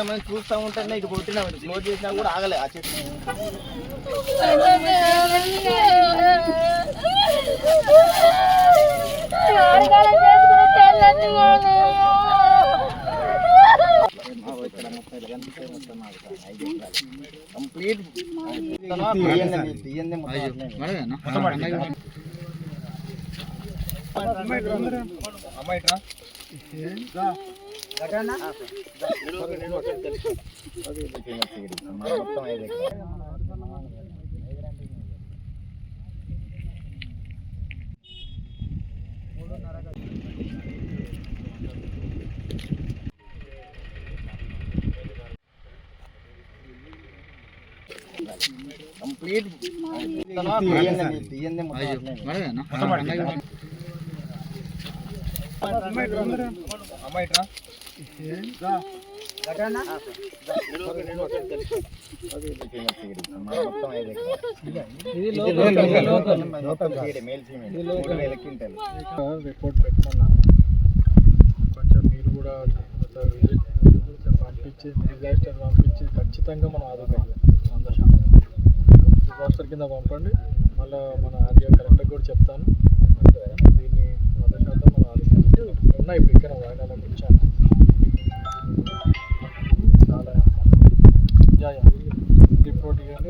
మంది చూస్తూ ఉంటే ఇటు కొట్టినా క్లోజ్ చేసినా కూడా ఆగలే ఆ చెట్టు. కంప్లీట్ కంప్లీట్ రిపోర్ట్ పెట్టుకున్నాను. కొంచెం మీరు కూడా పంపించి డిజాస్టర్ పంపించి ఖచ్చితంగా మనం ఆదుకోవాలి. 100% డిజాస్టర్ కింద పంపండి. మళ్ళీ మన ఆర్డీఓ కలెక్టర్ కూడా చెప్తాను. దీన్ని 100% మనం ఆదుకోవాలి. ఉన్నాయి ఇప్పుడు ఇక్కడ వాయిదాలకు ఇచ్చాను. చాలా రిపోర్ట్ కానీ